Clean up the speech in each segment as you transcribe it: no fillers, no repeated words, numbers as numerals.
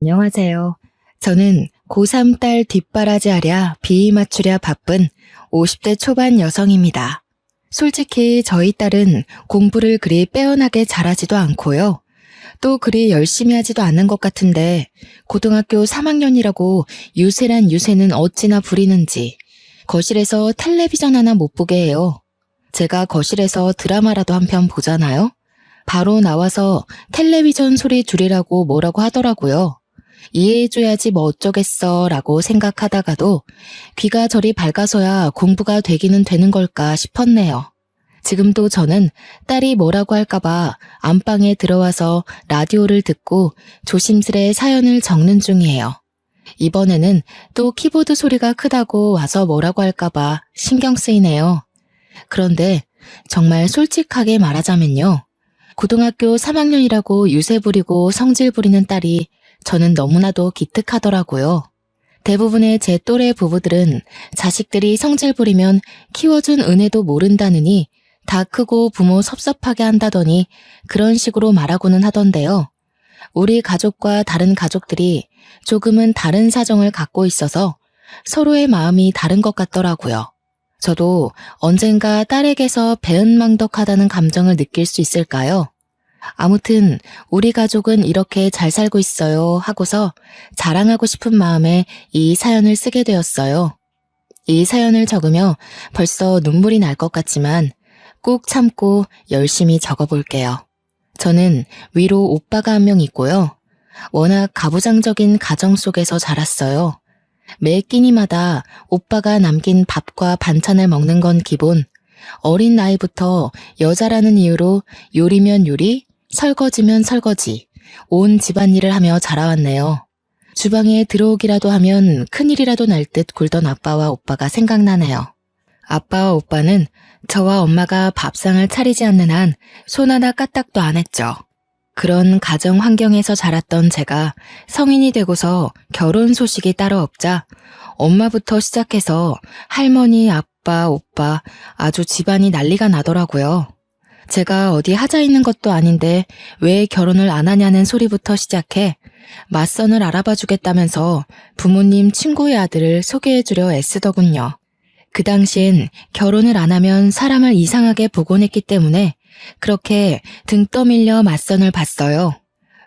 안녕하세요. 저는 고3 딸 뒷바라지하랴 비위 맞추랴 바쁜 50대 초반 여성입니다. 솔직히 저희 딸은 공부를 그리 빼어나게 잘하지도 않고요. 또 그리 열심히 하지도 않는 것 같은데 고등학교 3학년이라고 유세란 유세는 어찌나 부리는지 거실에서 텔레비전 하나 못 보게 해요. 제가 거실에서 드라마라도 한 편 보잖아요. 바로 나와서 텔레비전 소리 줄이라고 뭐라고 하더라고요. 이해해줘야지 뭐 어쩌겠어 라고 생각하다가도 귀가 저리 밝아서야 공부가 되기는 되는 걸까 싶었네요. 지금도 저는 딸이 뭐라고 할까봐 안방에 들어와서 라디오를 듣고 조심스레 사연을 적는 중이에요. 이번에는 또 키보드 소리가 크다고 와서 뭐라고 할까봐 신경 쓰이네요. 그런데 정말 솔직하게 말하자면요. 고등학교 3학년이라고 유세 부리고 성질 부리는 딸이 저는 너무나도 기특하더라고요. 대부분의 제 또래 부부들은 자식들이 성질 부리면 키워준 은혜도 모른다느니 다 크고 부모 섭섭하게 한다더니 그런 식으로 말하고는 하던데요. 우리 가족과 다른 가족들이 조금은 다른 사정을 갖고 있어서 서로의 마음이 다른 것 같더라고요. 저도 언젠가 딸에게서 배은망덕하다는 감정을 느낄 수 있을까요? 아무튼 우리 가족은 이렇게 잘 살고 있어요 하고서 자랑하고 싶은 마음에 이 사연을 쓰게 되었어요. 이 사연을 적으며 벌써 눈물이 날 것 같지만 꾹 참고 열심히 적어볼게요. 저는 위로 오빠가 한 명 있고요. 워낙 가부장적인 가정 속에서 자랐어요. 매 끼니마다 오빠가 남긴 밥과 반찬을 먹는 건 기본. 어린 나이부터 여자라는 이유로 요리면 요리, 설거지면 설거지, 온 집안일을 하며 자라왔네요. 주방에 들어오기라도 하면 큰일이라도 날 듯 굴던 아빠와 오빠가 생각나네요. 아빠와 오빠는 저와 엄마가 밥상을 차리지 않는 한 손 하나 까딱도 안 했죠. 그런 가정 환경에서 자랐던 제가 성인이 되고서 결혼 소식이 따로 없자 엄마부터 시작해서 할머니, 아빠, 오빠 아주 집안이 난리가 나더라고요. 제가 어디 하자 있는 것도 아닌데 왜 결혼을 안 하냐는 소리부터 시작해 맞선을 알아봐 주겠다면서 부모님 친구의 아들을 소개해주려 애쓰더군요. 그 당시엔 결혼을 안 하면 사람을 이상하게 보곤 했기 때문에 그렇게 등 떠밀려 맞선을 봤어요.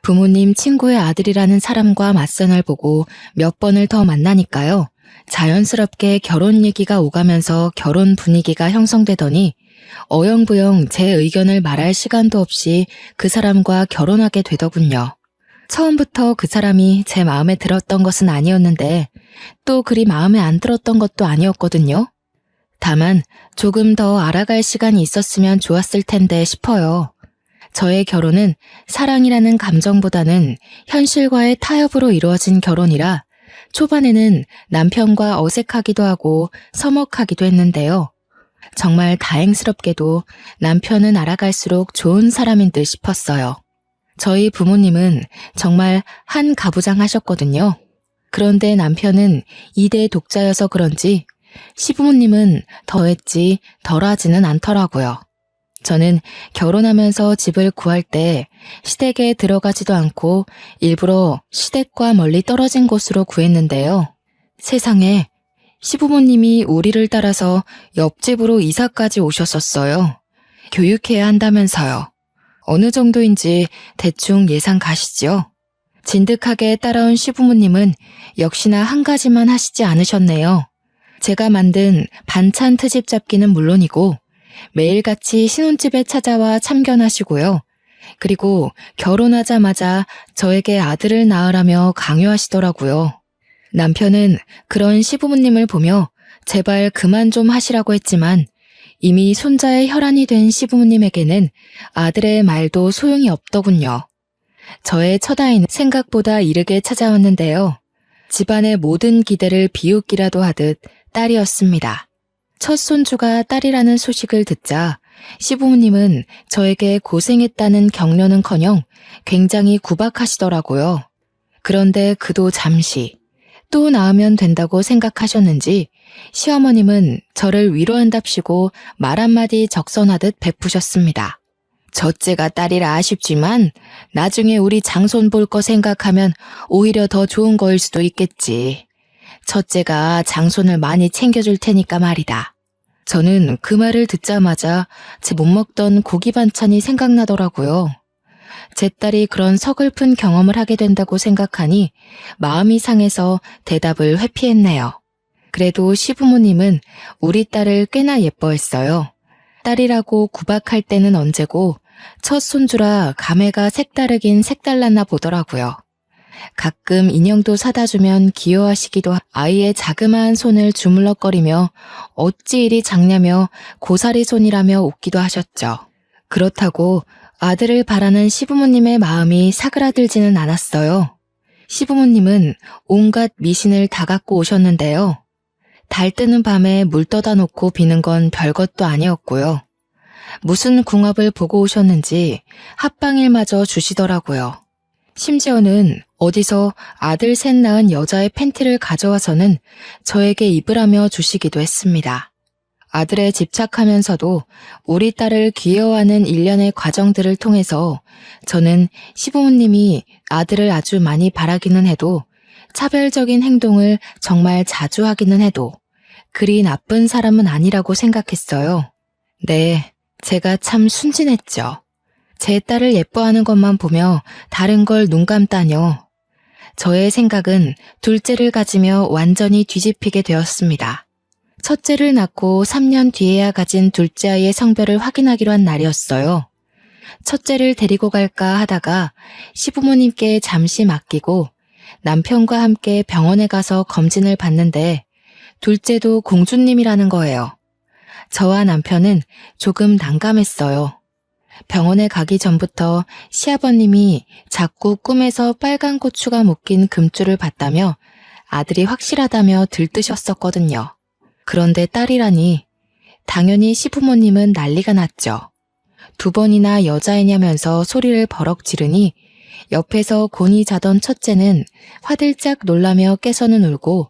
부모님 친구의 아들이라는 사람과 맞선을 보고 몇 번을 더 만나니까요. 자연스럽게 결혼 얘기가 오가면서 결혼 분위기가 형성되더니 어영부영 제 의견을 말할 시간도 없이 그 사람과 결혼하게 되더군요. 처음부터 그 사람이 제 마음에 들었던 것은 아니었는데 또 그리 마음에 안 들었던 것도 아니었거든요. 다만 조금 더 알아갈 시간이 있었으면 좋았을 텐데 싶어요. 저의 결혼은 사랑이라는 감정보다는 현실과의 타협으로 이루어진 결혼이라 초반에는 남편과 어색하기도 하고 서먹하기도 했는데요. 정말 다행스럽게도 남편은 알아갈수록 좋은 사람인 듯 싶었어요. 저희 부모님은 정말 한 가부장 하셨거든요. 그런데 남편은 2대 독자여서 그런지 시부모님은 더했지 덜하지는 않더라고요. 저는 결혼하면서 집을 구할 때 시댁에 들어가지도 않고 일부러 시댁과 멀리 떨어진 곳으로 구했는데요. 세상에 시부모님이 우리를 따라서 옆집으로 이사까지 오셨었어요. 교육해야 한다면서요. 어느 정도인지 대충 예상 가시죠? 진득하게 따라온 시부모님은 역시나 한 가지만 하시지 않으셨네요. 제가 만든 반찬 트집 잡기는 물론이고 매일같이 신혼집에 찾아와 참견하시고요. 그리고 결혼하자마자 저에게 아들을 낳으라며 강요하시더라고요. 남편은 그런 시부모님을 보며 제발 그만 좀 하시라고 했지만 이미 손자의 혈안이 된 시부모님에게는 아들의 말도 소용이 없더군요. 저의 첫 아이는 생각보다 이르게 찾아왔는데요. 집안의 모든 기대를 비웃기라도 하듯 딸이었습니다. 첫 손주가 딸이라는 소식을 듣자 시부모님은 저에게 고생했다는 격려는커녕 굉장히 구박하시더라고요. 그런데 그도 잠시 또 낳으면 된다고 생각하셨는지 시어머님은 저를 위로한답시고 말 한마디 적선하듯 베푸셨습니다. 첫째가 딸이라 아쉽지만 나중에 우리 장손 볼 거 생각하면 오히려 더 좋은 거일 수도 있겠지. 첫째가 장손을 많이 챙겨줄 테니까 말이다. 저는 그 말을 듣자마자 제 못 먹던 고기 반찬이 생각나더라고요. 제 딸이 그런 서글픈 경험을 하게 된다고 생각하니 마음이 상해서 대답을 회피했네요. 그래도 시부모님은 우리 딸을 꽤나 예뻐했어요. 딸이라고 구박할 때는 언제고 첫 손주라 감회가 색다르긴 색달랐나 보더라고요. 가끔 인형도 사다 주면 귀여워하시기도 아이의 자그마한 손을 주물럭거리며 어찌 이리 작냐며 고사리 손이라며 웃기도 하셨죠. 그렇다고 아들을 바라는 시부모님의 마음이 사그라들지는 않았어요. 시부모님은 온갖 미신을 다 갖고 오셨는데요. 달 뜨는 밤에 물 떠다 놓고 비는 건 별것도 아니었고요. 무슨 궁합을 보고 오셨는지 합방일마저 주시더라고요. 심지어는 어디서 아들 셋 낳은 여자의 팬티를 가져와서는 저에게 입으라며 주시기도 했습니다. 아들에 집착하면서도 우리 딸을 귀여워하는 일련의 과정들을 통해서 저는 시부모님이 아들을 아주 많이 바라기는 해도 차별적인 행동을 정말 자주 하기는 해도 그리 나쁜 사람은 아니라고 생각했어요. 네, 제가 참 순진했죠. 제 딸을 예뻐하는 것만 보며 다른 걸 눈 감다뇨. 저의 생각은 둘째를 가지며 완전히 뒤집히게 되었습니다. 첫째를 낳고 3년 뒤에야 가진 둘째 아이의 성별을 확인하기로 한 날이었어요. 첫째를 데리고 갈까 하다가 시부모님께 잠시 맡기고 남편과 함께 병원에 가서 검진을 받는데 둘째도 공주님이라는 거예요. 저와 남편은 조금 난감했어요. 병원에 가기 전부터 시아버님이 자꾸 꿈에서 빨간 고추가 묶인 금줄을 봤다며 아들이 확실하다며 들뜨셨었거든요. 그런데 딸이라니 당연히 시부모님은 난리가 났죠. 2번이나 여자애냐면서 소리를 버럭 지르니 옆에서 곤히 자던 첫째는 화들짝 놀라며 깨서는 울고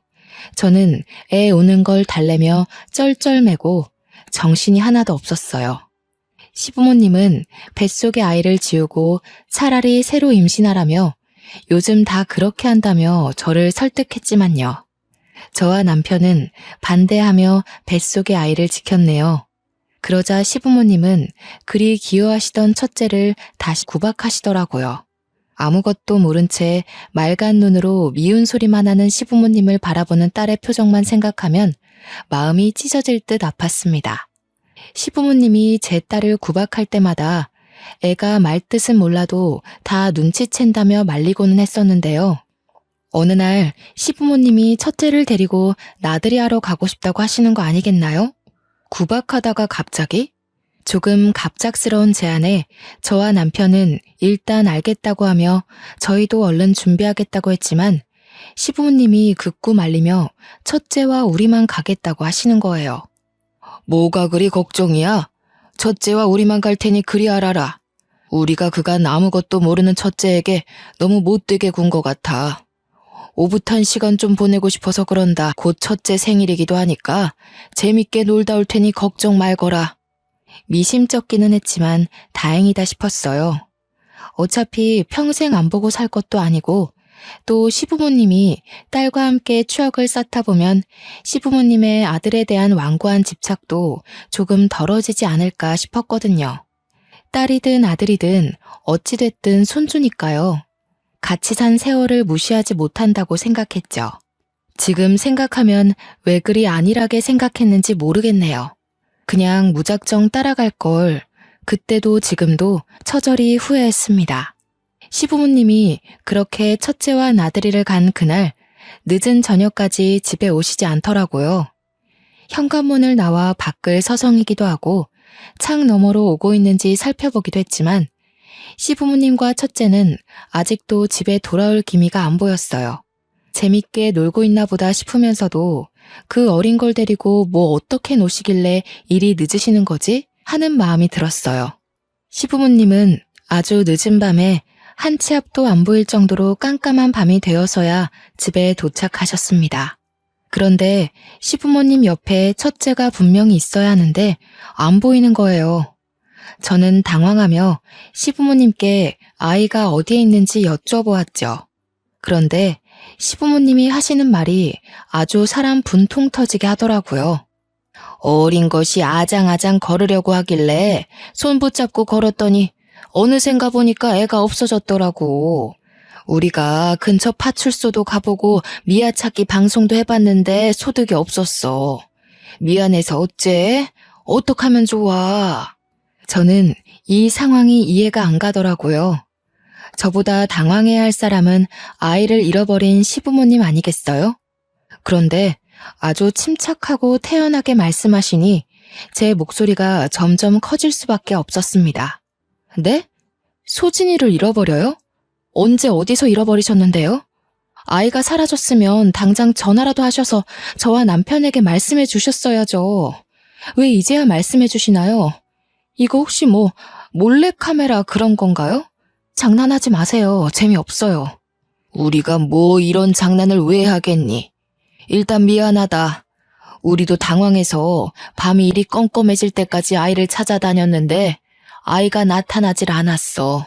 저는 애 우는 걸 달래며 쩔쩔매고 정신이 하나도 없었어요. 시부모님은 뱃속의 아이를 지우고 차라리 새로 임신하라며 요즘 다 그렇게 한다며 저를 설득했지만요. 저와 남편은 반대하며 뱃속의 아이를 지켰네요. 그러자 시부모님은 그리 귀여워하시던 첫째를 다시 구박하시더라고요. 아무것도 모른 채 맑은 눈으로 미운 소리만 하는 시부모님을 바라보는 딸의 표정만 생각하면 마음이 찢어질 듯 아팠습니다. 시부모님이 제 딸을 구박할 때마다 애가 말 뜻은 몰라도 다 눈치챈다며 말리고는 했었는데요. 어느 날 시부모님이 첫째를 데리고 나들이 하러 가고 싶다고 하시는 거 아니겠나요? 구박하다가 갑자기? 조금 갑작스러운 제안에 저와 남편은 일단 알겠다고 하며 저희도 얼른 준비하겠다고 했지만 시부모님이 극구 말리며 첫째와 우리만 가겠다고 하시는 거예요. 뭐가 그리 걱정이야? 첫째와 우리만 갈 테니 그리 알아라. 우리가 그간 아무것도 모르는 첫째에게 너무 못되게 군 것 같아. 오붓한 시간 좀 보내고 싶어서 그런다. 곧 첫째 생일이기도 하니까 재밌게 놀다 올 테니 걱정 말거라. 미심쩍기는 했지만 다행이다 싶었어요. 어차피 평생 안 보고 살 것도 아니고 또 시부모님이 딸과 함께 추억을 쌓다 보면 시부모님의 아들에 대한 완고한 집착도 조금 덜어지지 않을까 싶었거든요. 딸이든 아들이든 어찌됐든 손주니까요. 같이 산 세월을 무시하지 못한다고 생각했죠. 지금 생각하면 왜 그리 안일하게 생각했는지 모르겠네요. 그냥 무작정 따라갈 걸 그때도 지금도 처절히 후회했습니다. 시부모님이 그렇게 첫째와 나들이를 간 그날 늦은 저녁까지 집에 오시지 않더라고요. 현관문을 나와 밖을 서성이기도 하고 창 너머로 오고 있는지 살펴보기도 했지만 시부모님과 첫째는 아직도 집에 돌아올 기미가 안 보였어요. 재밌게 놀고 있나 보다 싶으면서도 그 어린 걸 데리고 뭐 어떻게 노시길래 일이 늦으시는 거지? 하는 마음이 들었어요. 시부모님은 아주 늦은 밤에 한 치 앞도 안 보일 정도로 깜깜한 밤이 되어서야 집에 도착하셨습니다. 그런데 시부모님 옆에 첫째가 분명히 있어야 하는데 안 보이는 거예요. 저는 당황하며 시부모님께 아이가 어디에 있는지 여쭤보았죠. 그런데 시부모님이 하시는 말이 아주 사람 분통 터지게 하더라고요. 어린 것이 아장아장 걸으려고 하길래 손 붙잡고 걸었더니 어느샌가 보니까 애가 없어졌더라고. 우리가 근처 파출소도 가보고 미아 찾기 방송도 해봤는데 소득이 없었어. 미안해서 어째? 어떡하면 좋아? 저는 이 상황이 이해가 안 가더라고요. 저보다 당황해야 할 사람은 아이를 잃어버린 시부모님 아니겠어요? 그런데 아주 침착하고 태연하게 말씀하시니 제 목소리가 점점 커질 수밖에 없었습니다. 네? 소진이를 잃어버려요? 언제 어디서 잃어버리셨는데요? 아이가 사라졌으면 당장 전화라도 하셔서 저와 남편에게 말씀해 주셨어야죠. 왜 이제야 말씀해 주시나요? 이거 혹시 몰래카메라 그런 건가요? 장난하지 마세요. 재미없어요. 우리가 이런 장난을 왜 하겠니? 일단 미안하다. 우리도 당황해서 밤이 이리 껌껌해질 때까지 아이를 찾아다녔는데 아이가 나타나질 않았어.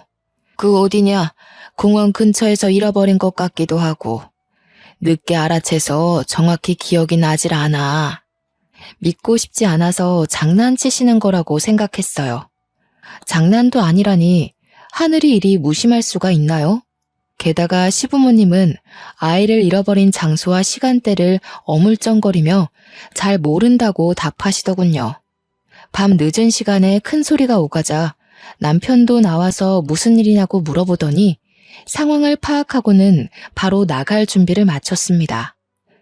그 어디냐? 공원 근처에서 잃어버린 것 같기도 하고. 늦게 알아채서 정확히 기억이 나질 않아. 믿고 싶지 않아서 장난치시는 거라고 생각했어요. 장난도 아니라니 하늘이 이리 무심할 수가 있나요? 게다가 시부모님은 아이를 잃어버린 장소와 시간대를 어물쩡거리며 잘 모른다고 답하시더군요. 밤 늦은 시간에 큰 소리가 오가자 남편도 나와서 무슨 일이냐고 물어보더니 상황을 파악하고는 바로 나갈 준비를 마쳤습니다.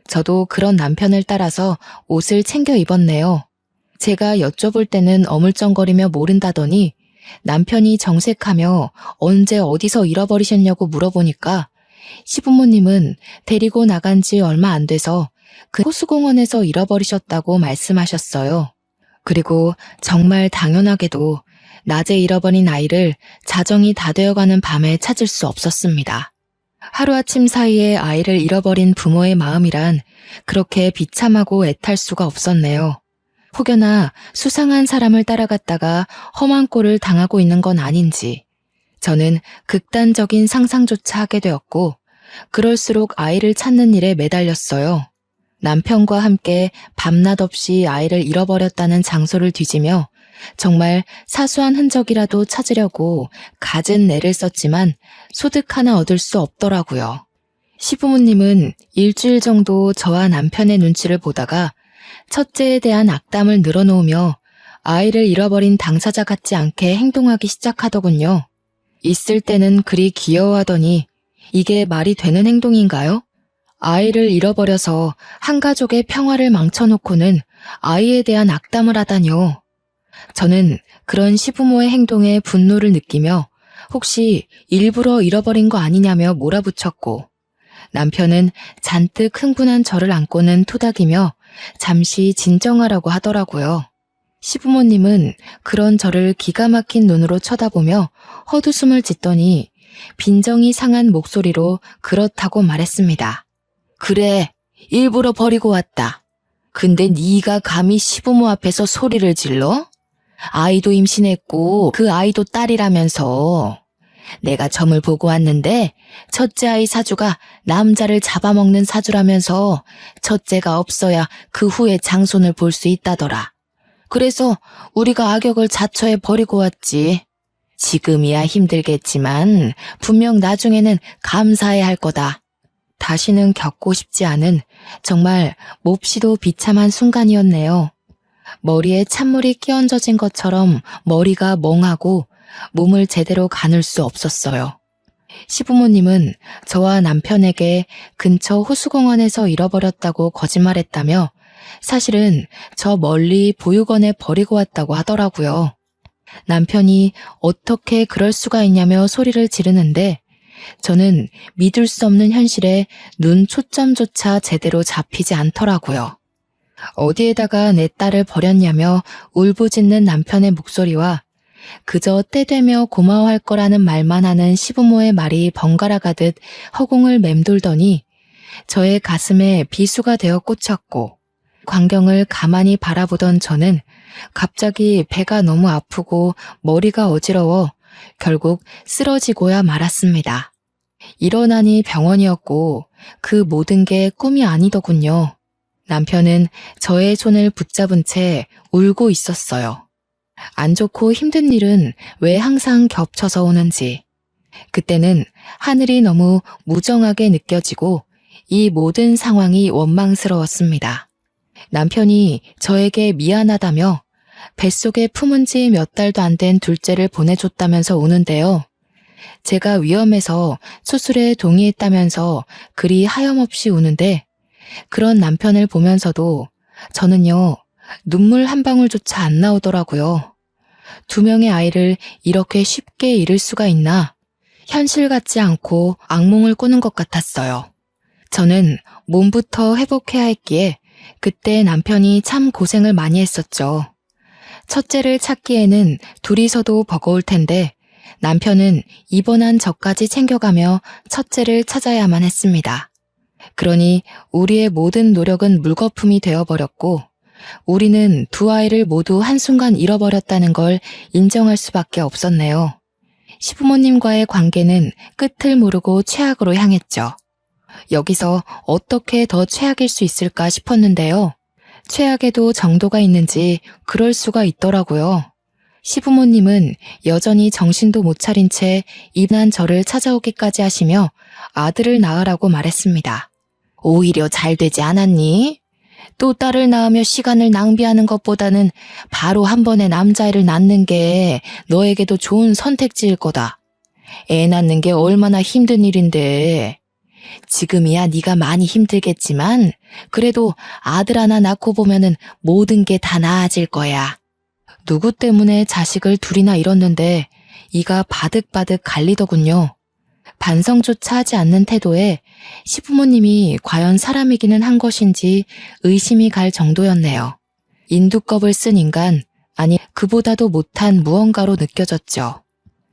저도 그런 남편을 따라서 옷을 챙겨 입었네요. 제가 여쭤볼 때는 어물쩡거리며 모른다더니 남편이 정색하며 언제 어디서 잃어버리셨냐고 물어보니까 시부모님은 데리고 나간 지 얼마 안 돼서 그 호수공원에서 잃어버리셨다고 말씀하셨어요. 그리고 정말 당연하게도 낮에 잃어버린 아이를 자정이 다 되어가는 밤에 찾을 수 없었습니다. 하루아침 사이에 아이를 잃어버린 부모의 마음이란 그렇게 비참하고 애탈 수가 없었네요. 혹여나 수상한 사람을 따라갔다가 험한 꼴을 당하고 있는 건 아닌지 저는 극단적인 상상조차 하게 되었고 그럴수록 아이를 찾는 일에 매달렸어요. 남편과 함께 밤낮 없이 아이를 잃어버렸다는 장소를 뒤지며 정말 사소한 흔적이라도 찾으려고 갖은 애를 썼지만 소득 하나 얻을 수 없더라고요. 시부모님은 일주일 정도 저와 남편의 눈치를 보다가 첫째에 대한 악담을 늘어놓으며 아이를 잃어버린 당사자 같지 않게 행동하기 시작하더군요. 있을 때는 그리 귀여워하더니 이게 말이 되는 행동인가요? 아이를 잃어버려서 한 가족의 평화를 망쳐놓고는 아이에 대한 악담을 하다뇨. 저는 그런 시부모의 행동에 분노를 느끼며 혹시 일부러 잃어버린 거 아니냐며 몰아붙였고 남편은 잔뜩 흥분한 저를 안고는 토닥이며 잠시 진정하라고 하더라고요. 시부모님은 그런 저를 기가 막힌 눈으로 쳐다보며 헛웃음을 짓더니 빈정이 상한 목소리로 그렇다고 말했습니다. 그래, 일부러 버리고 왔다. 근데 네가 감히 시부모 앞에서 소리를 질러? 아이도 임신했고 그 아이도 딸이라면서. 내가 점을 보고 왔는데 첫째 아이 사주가 남자를 잡아먹는 사주라면서 첫째가 없어야 그 후에 장손을 볼 수 있다더라. 그래서 우리가 악역을 자처해 버리고 왔지. 지금이야 힘들겠지만 분명 나중에는 감사해야 할 거다. 다시는 겪고 싶지 않은 정말 몹시도 비참한 순간이었네요. 머리에 찬물이 끼얹어진 것처럼 머리가 멍하고 몸을 제대로 가눌 수 없었어요. 시부모님은 저와 남편에게 근처 호수공원에서 잃어버렸다고 거짓말했다며 사실은 저 멀리 보육원에 버리고 왔다고 하더라고요. 남편이 어떻게 그럴 수가 있냐며 소리를 지르는데 저는 믿을 수 없는 현실에 눈 초점조차 제대로 잡히지 않더라고요. 어디에다가 내 딸을 버렸냐며 울부짖는 남편의 목소리와 그저 때되며 고마워할 거라는 말만 하는 시부모의 말이 번갈아 가듯 허공을 맴돌더니 저의 가슴에 비수가 되어 꽂혔고 광경을 가만히 바라보던 저는 갑자기 배가 너무 아프고 머리가 어지러워 결국 쓰러지고야 말았습니다. 일어나니 병원이었고 그 모든 게 꿈이 아니더군요. 남편은 저의 손을 붙잡은 채 울고 있었어요. 안 좋고 힘든 일은 왜 항상 겹쳐서 오는지. 그때는 하늘이 너무 무정하게 느껴지고 이 모든 상황이 원망스러웠습니다. 남편이 저에게 미안하다며 뱃속에 품은 지 몇 달도 안 된 둘째를 보내줬다면서 우는데요. 제가 위험해서 수술에 동의했다면서 그리 하염없이 우는데 그런 남편을 보면서도 저는요, 눈물 한 방울조차 안 나오더라고요. 2명의 아이를 이렇게 쉽게 잃을 수가 있나? 현실 같지 않고 악몽을 꾸는 것 같았어요. 저는 몸부터 회복해야 했기에 그때 남편이 참 고생을 많이 했었죠. 첫째를 찾기에는 둘이서도 버거울 텐데 남편은 입원한 저까지 챙겨가며 첫째를 찾아야만 했습니다. 그러니 우리의 모든 노력은 물거품이 되어버렸고 우리는 2 아이를 모두 한순간 잃어버렸다는 걸 인정할 수밖에 없었네요. 시부모님과의 관계는 끝을 모르고 최악으로 향했죠. 여기서 어떻게 더 최악일 수 있을까 싶었는데요. 최악에도 정도가 있는지 그럴 수가 있더라고요. 시부모님은 여전히 정신도 못 차린 채 입난 저를 찾아오기까지 하시며 아들을 낳으라고 말했습니다. 오히려 잘 되지 않았니? 또 딸을 낳으며 시간을 낭비하는 것보다는 바로 한 번에 남자애를 낳는 게 너에게도 좋은 선택지일 거다. 애 낳는 게 얼마나 힘든 일인데. 지금이야 네가 많이 힘들겠지만 그래도 아들 하나 낳고 보면은 모든 게 다 나아질 거야. 누구 때문에 자식을 2이나 잃었는데 이가 바득바득 갈리더군요. 반성조차 하지 않는 태도에 시부모님이 과연 사람이기는 한 것인지 의심이 갈 정도였네요. 인두껍을 쓴 인간, 아니 그보다도 못한 무언가로 느껴졌죠.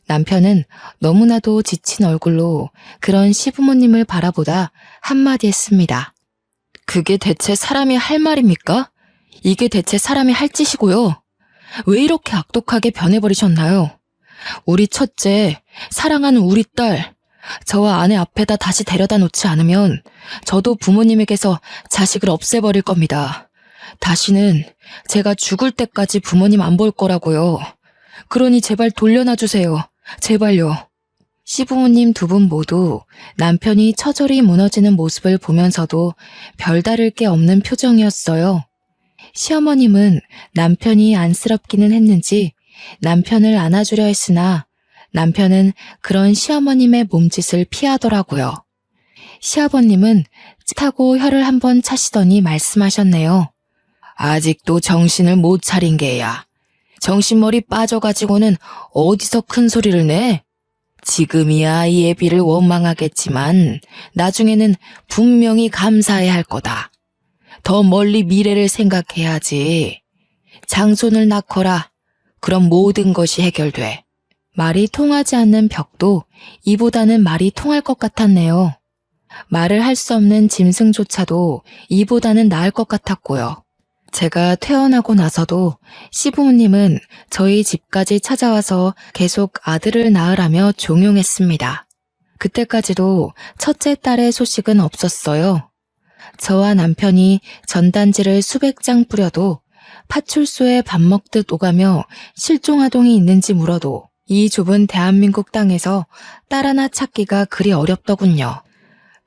남편은 너무나도 지친 얼굴로 그런 시부모님을 바라보다 한마디 했습니다. 그게 대체 사람이 할 말입니까? 이게 대체 사람이 할 짓이고요. 왜 이렇게 악독하게 변해버리셨나요? 우리 첫째, 사랑하는 우리 딸, 저와 아내 앞에다 다시 데려다 놓지 않으면 저도 부모님에게서 자식을 없애버릴 겁니다. 다시는 제가 죽을 때까지 부모님 안 볼 거라고요. 그러니 제발 돌려놔 주세요. 제발요. 시부모님 2분 모두 남편이 처절히 무너지는 모습을 보면서도 별다를 게 없는 표정이었어요. 시어머님은 남편이 안쓰럽기는 했는지 남편을 안아주려 했으나 남편은 그런 시어머님의 몸짓을 피하더라고요. 시아버님은 찌타고 혀를 한번 차시더니 말씀하셨네요. 아직도 정신을 못 차린 게야. 정신머리 빠져가지고는 어디서 큰 소리를 내? 지금이야 이 애비를 원망하겠지만 나중에는 분명히 감사해야 할 거다. 더 멀리 미래를 생각해야지. 장손을 낳거라. 그럼 모든 것이 해결돼. 말이 통하지 않는 벽도 이보다는 말이 통할 것 같았네요. 말을 할 수 없는 짐승조차도 이보다는 나을 것 같았고요. 제가 퇴원하고 나서도 시부모님은 저희 집까지 찾아와서 계속 아들을 낳으라며 종용했습니다. 그때까지도 첫째 딸의 소식은 없었어요. 저와 남편이 전단지를 수백 장 뿌려도 파출소에 밥 먹듯 오가며 실종아동이 있는지 물어도 이 좁은 대한민국 땅에서 딸 하나 찾기가 그리 어렵더군요.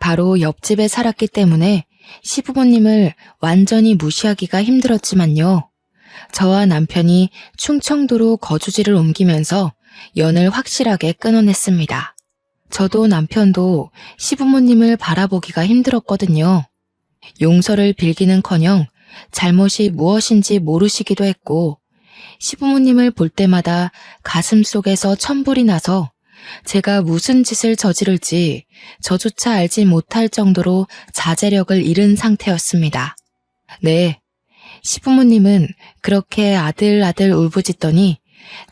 바로 옆집에 살았기 때문에 시부모님을 완전히 무시하기가 힘들었지만요. 저와 남편이 충청도로 거주지를 옮기면서 연을 확실하게 끊어냈습니다. 저도 남편도 시부모님을 바라보기가 힘들었거든요. 용서를 빌기는커녕 잘못이 무엇인지 모르시기도 했고 시부모님을 볼 때마다 가슴 속에서 천불이 나서 제가 무슨 짓을 저지를지 저조차 알지 못할 정도로 자제력을 잃은 상태였습니다. 네, 시부모님은 그렇게 아들 울부짖더니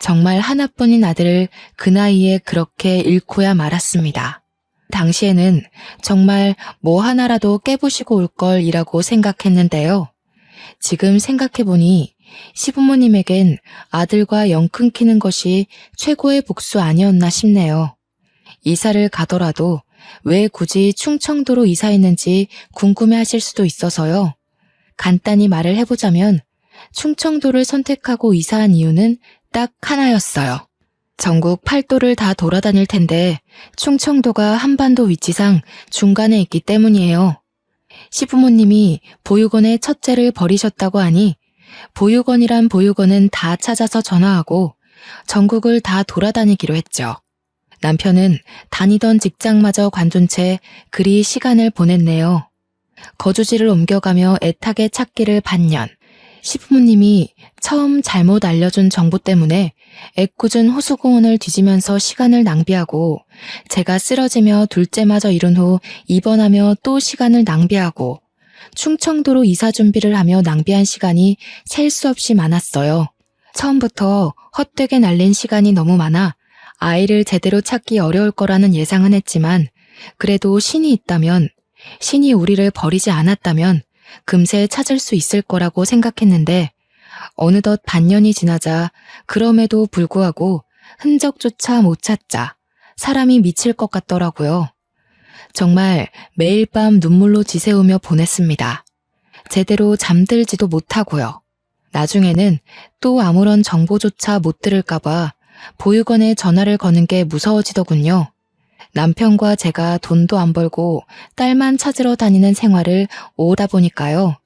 정말 하나뿐인 아들을 그 나이에 그렇게 잃고야 말았습니다. 당시에는 정말 뭐 하나라도 깨부시고 올 걸이라고 생각했는데요. 지금 생각해보니 시부모님에겐 아들과 영 끊기는 것이 최고의 복수 아니었나 싶네요. 이사를 가더라도 왜 굳이 충청도로 이사했는지 궁금해하실 수도 있어서요. 간단히 말을 해보자면 충청도를 선택하고 이사한 이유는 딱 하나였어요. 전국 8도를 다 돌아다닐 텐데 충청도가 한반도 위치상 중간에 있기 때문이에요. 시부모님이 보육원의 첫째를 버리셨다고 하니 보육원이란 보육원은 다 찾아서 전화하고 전국을 다 돌아다니기로 했죠. 남편은 다니던 직장마저 관둔 채 그리 시간을 보냈네요. 거주지를 옮겨가며 애타게 찾기를 반년. 시부모님이 처음 잘못 알려준 정보 때문에 애꿎은 호수공원을 뒤지면서 시간을 낭비하고 제가 쓰러지며 둘째마저 이룬 후 입원하며 또 시간을 낭비하고 충청도로 이사 준비를 하며 낭비한 시간이 셀 수 없이 많았어요. 처음부터 헛되게 날린 시간이 너무 많아 아이를 제대로 찾기 어려울 거라는 예상은 했지만 그래도 신이 있다면, 신이 우리를 버리지 않았다면 금세 찾을 수 있을 거라고 생각했는데 어느덧 반년이 지나자 그럼에도 불구하고 흔적조차 못 찾자 사람이 미칠 것 같더라고요. 정말 매일 밤 눈물로 지새우며 보냈습니다. 제대로 잠들지도 못하고요. 나중에는 또 아무런 정보조차 못 들을까봐 보육원에 전화를 거는 게 무서워지더군요. 남편과 제가 돈도 안 벌고 딸만 찾으러 다니는 생활을 오다 보니까요.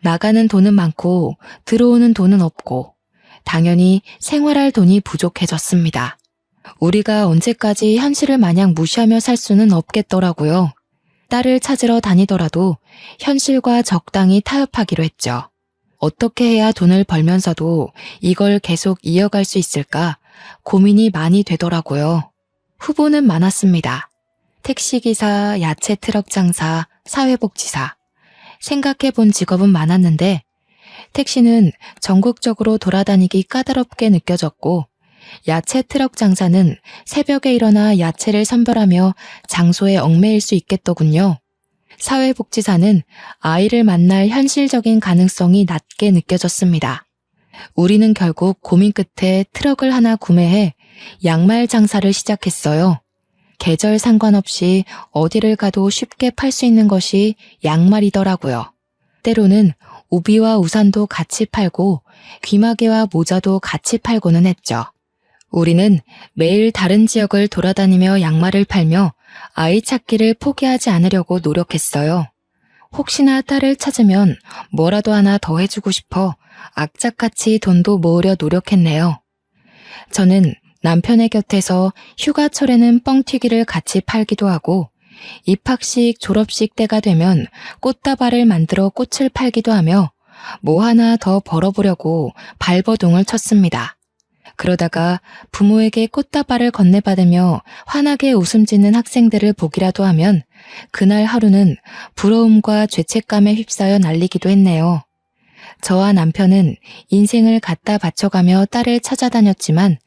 나가는 돈은 많고 들어오는 돈은 없고 당연히 생활할 돈이 부족해졌습니다. 우리가 언제까지 현실을 마냥 무시하며 살 수는 없겠더라고요. 딸을 찾으러 다니더라도 현실과 적당히 타협하기로 했죠. 어떻게 해야 돈을 벌면서도 이걸 계속 이어갈 수 있을까 고민이 많이 되더라고요. 후보는 많았습니다. 택시기사, 야채 트럭 장사, 사회복지사. 생각해본 직업은 많았는데 택시는 전국적으로 돌아다니기 까다롭게 느껴졌고 야채 트럭 장사는 새벽에 일어나 야채를 선별하며 장소에 얽매일 수 있겠더군요. 사회복지사는 아이를 만날 현실적인 가능성이 낮게 느껴졌습니다. 우리는 결국 고민 끝에 트럭을 하나 구매해 양말 장사를 시작했어요. 계절 상관없이 어디를 가도 쉽게 팔 수 있는 것이 양말이더라고요. 때로는 우비와 우산도 같이 팔고 귀마개와 모자도 같이 팔고는 했죠. 우리는 매일 다른 지역을 돌아다니며 양말을 팔며 아이 찾기를 포기하지 않으려고 노력했어요. 혹시나 딸을 찾으면 뭐라도 하나 더 해주고 싶어 악착같이 돈도 모으려 노력했네요. 저는 남편의 곁에서 휴가철에는 뻥튀기를 같이 팔기도 하고 입학식, 졸업식 때가 되면 꽃다발을 만들어 꽃을 팔기도 하며 뭐 하나 더 벌어보려고 발버둥을 쳤습니다. 그러다가 부모에게 꽃다발을 건네받으며 환하게 웃음 짓는 학생들을 보기라도 하면 그날 하루는 부러움과 죄책감에 휩싸여 날리기도 했네요. 저와 남편은 인생을 갖다 바쳐가며 딸을 찾아다녔지만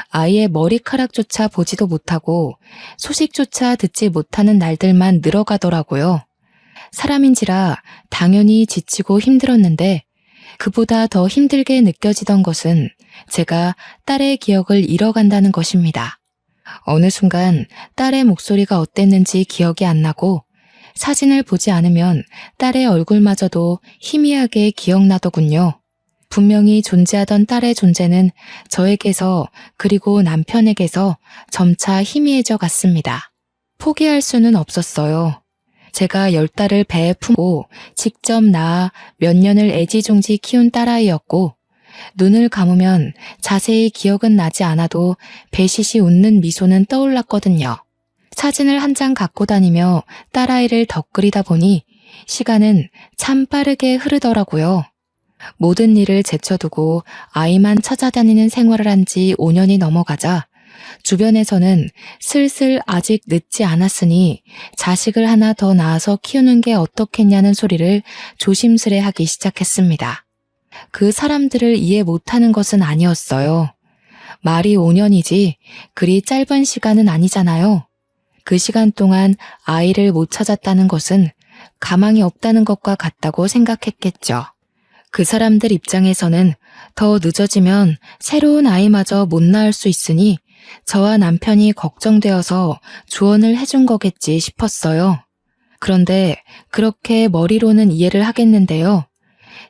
아이의 머리카락조차 보지도 못하고 소식조차 듣지 못하는 날들만 늘어가더라고요. 사람인지라 당연히 지치고 힘들었는데 그보다 더 힘들게 느껴지던 것은 제가 딸의 기억을 잃어간다는 것입니다. 어느 순간 딸의 목소리가 어땠는지 기억이 안 나고 사진을 보지 않으면 딸의 얼굴마저도 희미하게 기억나더군요. 분명히 존재하던 딸의 존재는 저에게서 그리고 남편에게서 점차 희미해져 갔습니다. 포기할 수는 없었어요. 제가 10달을 배에 품고 직접 낳아 몇 년을 애지중지 키운 딸아이였고 눈을 감으면 자세히 기억은 나지 않아도 배시시 웃는 미소는 떠올랐거든요. 사진을 한 장 갖고 다니며 딸아이를 덧그리다 보니 시간은 참 빠르게 흐르더라고요. 모든 일을 제쳐두고 아이만 찾아다니는 생활을 한 지 5년이 넘어가자 주변에서는 슬슬 아직 늦지 않았으니 자식을 하나 더 낳아서 키우는 게 어떻겠냐는 소리를 조심스레 하기 시작했습니다. 그 사람들을 이해 못하는 것은 아니었어요. 말이 5년이지 그리 짧은 시간은 아니잖아요. 그 시간 동안 아이를 못 찾았다는 것은 가망이 없다는 것과 같다고 생각했겠죠. 그 사람들 입장에서는 더 늦어지면 새로운 아이마저 못 낳을 수 있으니 저와 남편이 걱정되어서 조언을 해준 거겠지 싶었어요. 그런데 그렇게 머리로는 이해를 하겠는데요.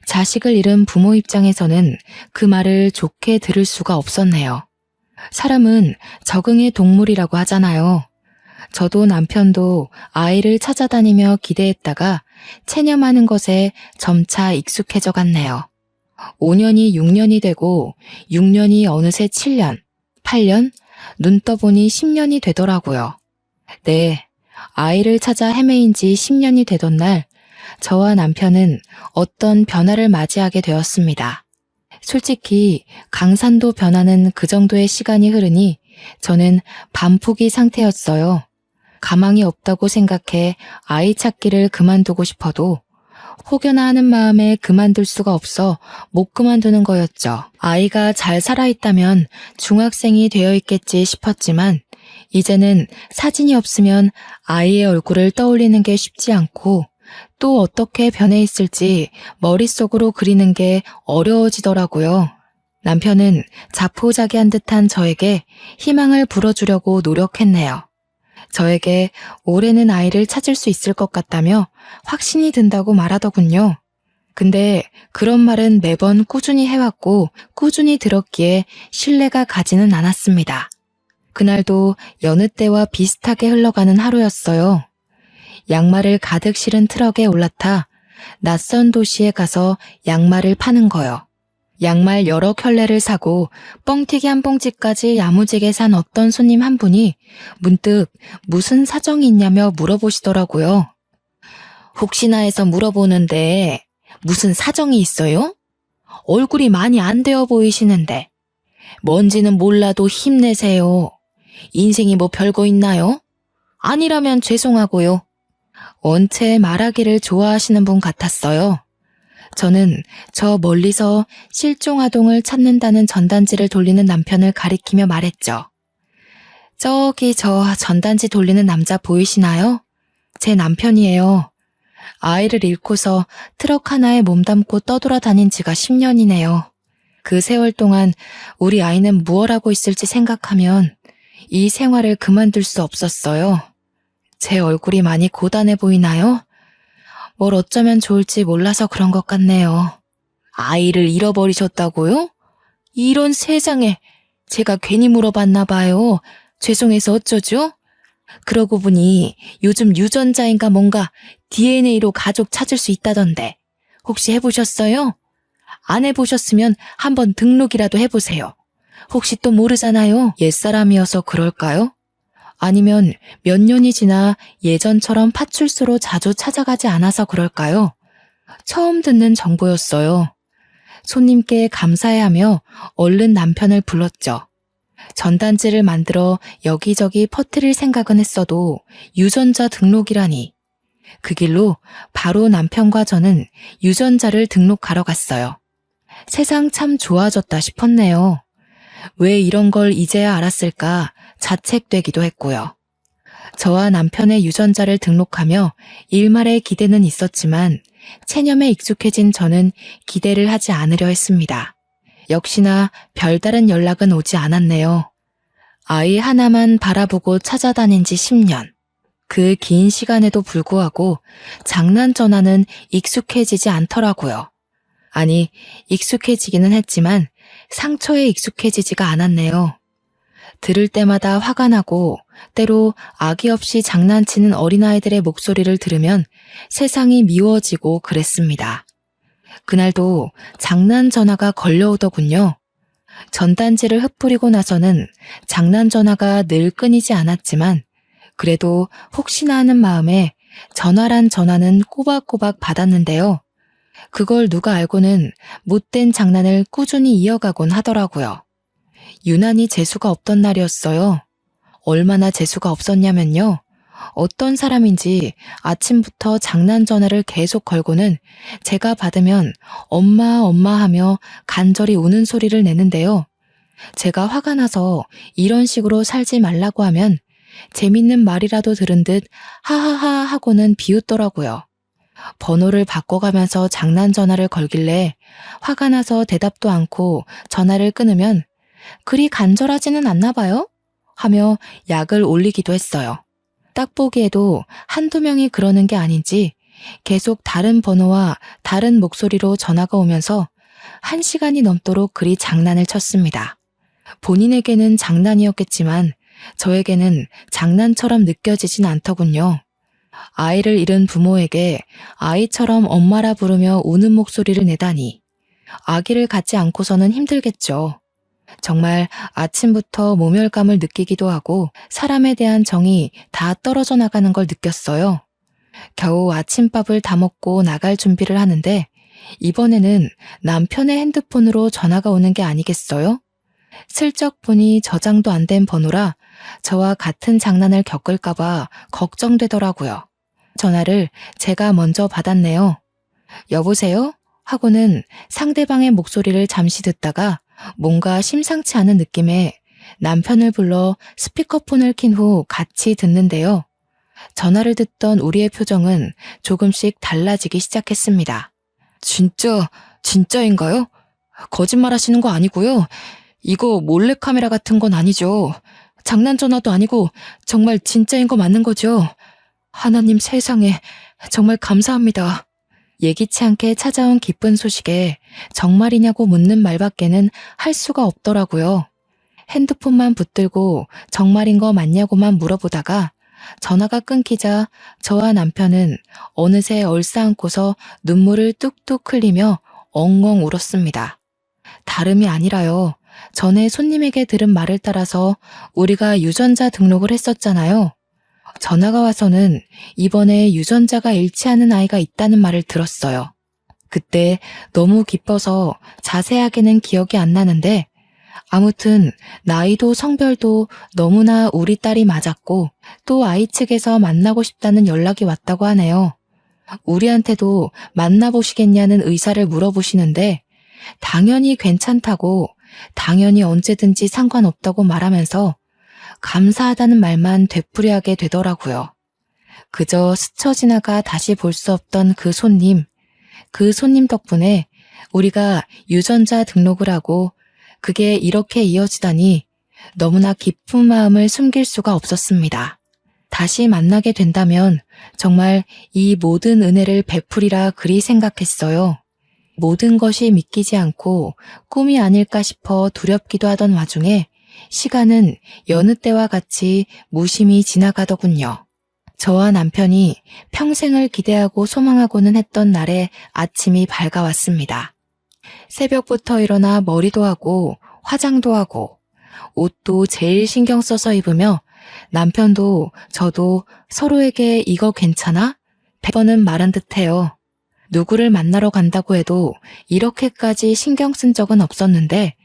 자식을 잃은 부모 입장에서는 그 말을 좋게 들을 수가 없었네요. 사람은 적응의 동물이라고 하잖아요. 저도 남편도 아이를 찾아다니며 기대했다가 체념하는 것에 점차 익숙해져 갔네요. 5년이 6년이 되고 6년이 어느새 7년, 8년, 눈 떠보니 10년이 되더라고요. 네, 아이를 찾아 헤매인 지 10년이 되던 날 저와 남편은 어떤 변화를 맞이하게 되었습니다. 솔직히 강산도 변화는 그 정도의 시간이 흐르니 저는 반포기 상태였어요. 가망이 없다고 생각해 아이 찾기를 그만두고 싶어도 혹여나 하는 마음에 그만둘 수가 없어 못 그만두는 거였죠. 아이가 잘 살아있다면 중학생이 되어 있겠지 싶었지만 이제는 사진이 없으면 아이의 얼굴을 떠올리는 게 쉽지 않고 또 어떻게 변해 있을지 머릿속으로 그리는 게 어려워지더라고요. 남편은 자포자기한 듯한 저에게 희망을 불어주려고 노력했네요. 저에게 올해는 아이를 찾을 수 있을 것 같다며 확신이 든다고 말하더군요. 근데 그런 말은 매번 꾸준히 해왔고 꾸준히 들었기에 신뢰가 가지는 않았습니다. 그날도 여느 때와 비슷하게 흘러가는 하루였어요. 양말을 가득 실은 트럭에 올라타 낯선 도시에 가서 양말을 파는 거요. 양말 여러 켤레를 사고 뻥튀기 한 봉지까지 야무지게 산 어떤 손님 한 분이 문득 무슨 사정이 있냐며 물어보시더라고요. 혹시나 해서 물어보는데 무슨 사정이 있어요? 얼굴이 많이 안 되어 보이시는데. 뭔지는 몰라도 힘내세요. 인생이 뭐 별거 있나요? 아니라면 죄송하고요. 원체 말하기를 좋아하시는 분 같았어요. 저는 저 멀리서 실종아동을 찾는다는 전단지를 돌리는 남편을 가리키며 말했죠. 저기 저 전단지 돌리는 남자 보이시나요? 제 남편이에요. 아이를 잃고서 트럭 하나에 몸담고 떠돌아다닌 지가 10년이네요. 그 세월 동안 우리 아이는 무얼 하고 있을지 생각하면 이 생활을 그만둘 수 없었어요. 제 얼굴이 많이 고단해 보이나요? 뭘 어쩌면 좋을지 몰라서 그런 것 같네요. 아이를 잃어버리셨다고요? 이런 세상에 제가 괜히 물어봤나 봐요. 죄송해서 어쩌죠? 그러고 보니 요즘 유전자인가 뭔가 DNA로 가족 찾을 수 있다던데 혹시 해보셨어요? 안 해보셨으면 한번 등록이라도 해보세요. 혹시 또 모르잖아요. 옛사람이어서 그럴까요? 아니면 몇 년이 지나 예전처럼 파출소로 자주 찾아가지 않아서 그럴까요? 처음 듣는 정보였어요. 손님께 감사해하며 얼른 남편을 불렀죠. 전단지를 만들어 여기저기 퍼뜨릴 생각은 했어도 유전자 등록이라니. 그 길로 바로 남편과 저는 유전자를 등록하러 갔어요. 세상 참 좋아졌다 싶었네요. 왜 이런 걸 이제야 알았을까 자책되기도 했고요. 저와 남편의 유전자를 등록하며 일말의 기대는 있었지만 체념에 익숙해진 저는 기대를 하지 않으려 했습니다. 역시나 별다른 연락은 오지 않았네요. 아이 하나만 바라보고 찾아다닌 지 10년. 그 긴 시간에도 불구하고 장난 전화는 익숙해지지 않더라고요. 아니, 익숙해지기는 했지만 상처에 익숙해지지가 않았네요. 들을 때마다 화가 나고 때로 악의 없이 장난치는 어린아이들의 목소리를 들으면 세상이 미워지고 그랬습니다. 그날도 장난 전화가 걸려오더군요. 전단지를 흩뿌리고 나서는 장난 전화가 늘 끊이지 않았지만 그래도 혹시나 하는 마음에 전화란 전화는 꼬박꼬박 받았는데요. 그걸 누가 알고는 못된 장난을 꾸준히 이어가곤 하더라고요. 유난히 재수가 없던 날이었어요. 얼마나 재수가 없었냐면요. 어떤 사람인지 아침부터 장난 전화를 계속 걸고는 제가 받으면 엄마 엄마 하며 간절히 우는 소리를 내는데요. 제가 화가 나서 이런 식으로 살지 말라고 하면 재밌는 말이라도 들은 듯 하하하 하고는 비웃더라고요. 번호를 바꿔가면서 장난 전화를 걸길래 화가 나서 대답도 않고 전화를 끊으면 그리 간절하지는 않나 봐요? 하며 약을 올리기도 했어요. 딱 보기에도 한두 명이 그러는 게 아닌지 계속 다른 번호와 다른 목소리로 전화가 오면서 1시간이 넘도록 그리 장난을 쳤습니다. 본인에게는 장난이었겠지만 저에게는 장난처럼 느껴지진 않더군요. 아이를 잃은 부모에게 아이처럼 엄마라 부르며 우는 목소리를 내다니 아기를 갖지 않고서는 힘들겠죠. 정말 아침부터 모멸감을 느끼기도 하고 사람에 대한 정이 다 떨어져 나가는 걸 느꼈어요. 겨우 아침밥을 다 먹고 나갈 준비를 하는데 이번에는 남편의 핸드폰으로 전화가 오는 게 아니겠어요? 슬쩍 보니 저장도 안 된 번호라 저와 같은 장난을 겪을까봐 걱정되더라고요. 전화를 제가 먼저 받았네요. 여보세요? 하고는 상대방의 목소리를 잠시 듣다가 뭔가 심상치 않은 느낌에 남편을 불러 스피커폰을 킨 후 같이 듣는데요. 전화를 듣던 우리의 표정은 조금씩 달라지기 시작했습니다. 진짜인가요? 거짓말 하시는 거 아니고요. 이거 몰래카메라 같은 건 아니죠. 장난 전화도 아니고 정말 진짜인 거 맞는 거죠. 하나님 세상에 정말 감사합니다. 예기치 않게 찾아온 기쁜 소식에 정말이냐고 묻는 말밖에는 할 수가 없더라고요. 핸드폰만 붙들고 정말인 거 맞냐고만 물어보다가 전화가 끊기자 저와 남편은 어느새 얼싸안고서 눈물을 뚝뚝 흘리며 엉엉 울었습니다. 다름이 아니라요. 전에 손님에게 들은 말을 따라서 우리가 유전자 등록을 했었잖아요. 전화가 와서는 이번에 유전자가 일치하는 아이가 있다는 말을 들었어요. 그때 너무 기뻐서 자세하게는 기억이 안 나는데 아무튼 나이도 성별도 너무나 우리 딸이 맞았고 또 아이 측에서 만나고 싶다는 연락이 왔다고 하네요. 우리한테도 만나보시겠냐는 의사를 물어보시는데 당연히 괜찮다고 당연히 언제든지 상관없다고 말하면서 감사하다는 말만 되풀이하게 되더라고요. 그저 스쳐 지나가 다시 볼 수 없던 그 손님 덕분에 우리가 유전자 등록을 하고 그게 이렇게 이어지다니 너무나 기쁜 마음을 숨길 수가 없었습니다. 다시 만나게 된다면 정말 이 모든 은혜를 베풀이라 그리 생각했어요. 모든 것이 믿기지 않고 꿈이 아닐까 싶어 두렵기도 하던 와중에 시간은 여느 때와 같이 무심히 지나가더군요. 저와 남편이 평생을 기대하고 소망하고는 했던 날에 아침이 밝아왔습니다. 새벽부터 일어나 머리도 하고 화장도 하고 옷도 제일 신경 써서 입으며 남편도 저도 서로에게 이거 괜찮아? 100번은 말한 듯해요. 누구를 만나러 간다고 해도 이렇게까지 신경 쓴 적은 없었는데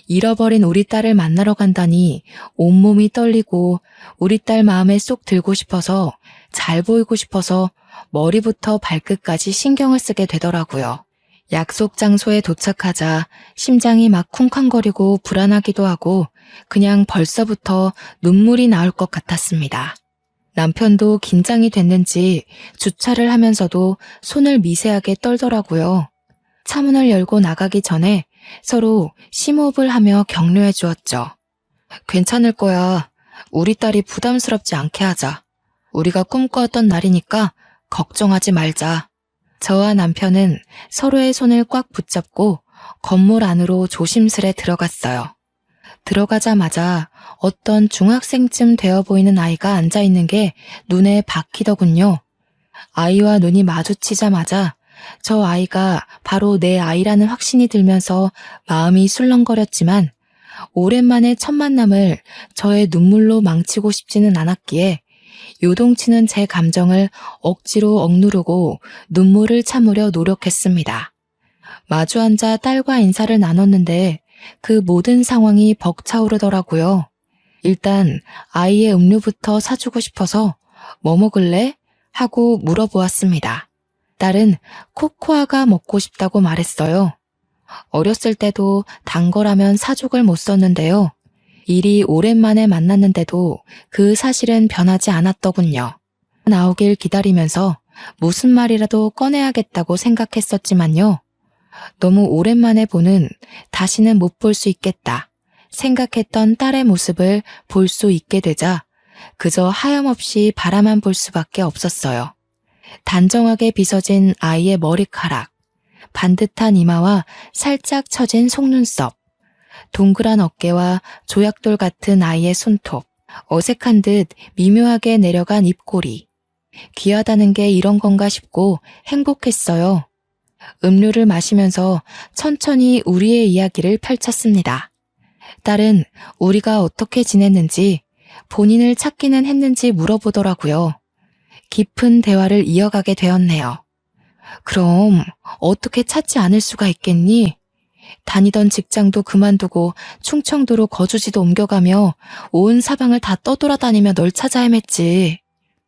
잃어버린 우리 딸을 만나러 간다니 온몸이 떨리고 우리 딸 마음에 쏙 들고 싶어서 잘 보이고 싶어서 머리부터 발끝까지 신경을 쓰게 되더라고요. 약속 장소에 도착하자 심장이 막 쿵쾅거리고 불안하기도 하고 그냥 벌써부터 눈물이 나올 것 같았습니다. 남편도 긴장이 됐는지 주차를 하면서도 손을 미세하게 떨더라고요. 차문을 열고 나가기 전에 서로 심호흡을 하며 격려해 주었죠. 괜찮을 거야. 우리 딸이 부담스럽지 않게 하자. 우리가 꿈꿔왔던 날이니까 걱정하지 말자. 저와 남편은 서로의 손을 꽉 붙잡고 건물 안으로 조심스레 들어갔어요. 들어가자마자 어떤 중학생쯤 되어 보이는 아이가 앉아있는 게 눈에 박히더군요. 아이와 눈이 마주치자마자 저 아이가 바로 내 아이라는 확신이 들면서 마음이 술렁거렸지만 오랜만에 첫 만남을 저의 눈물로 망치고 싶지는 않았기에 요동치는 제 감정을 억지로 억누르고 눈물을 참으려 노력했습니다. 마주 앉아 딸과 인사를 나눴는데 그 모든 상황이 벅차오르더라고요. 일단 아이의 음료부터 사주고 싶어서 뭐 먹을래? 하고 물어보았습니다. 딸은 코코아가 먹고 싶다고 말했어요. 어렸을 때도 단 거라면 사족을 못 썼는데요. 이리 오랜만에 만났는데도 그 사실은 변하지 않았더군요. 나오길 기다리면서 무슨 말이라도 꺼내야겠다고 생각했었지만요. 너무 오랜만에 보는 다시는 못 볼 수 있겠다 생각했던 딸의 모습을 볼 수 있게 되자 그저 하염없이 바라만 볼 수밖에 없었어요. 단정하게 빗어진 아이의 머리카락, 반듯한 이마와 살짝 처진 속눈썹, 동그란 어깨와 조약돌 같은 아이의 손톱, 어색한 듯 미묘하게 내려간 입꼬리. 귀하다는 게 이런 건가 싶고 행복했어요. 음료를 마시면서 천천히 우리의 이야기를 펼쳤습니다. 딸은 우리가 어떻게 지냈는지, 본인을 찾기는 했는지 물어보더라고요. 깊은 대화를 이어가게 되었네요. 그럼 어떻게 찾지 않을 수가 있겠니? 다니던 직장도 그만두고 충청도로 거주지도 옮겨가며 온 사방을 다 떠돌아다니며 널 찾아 헤맸지.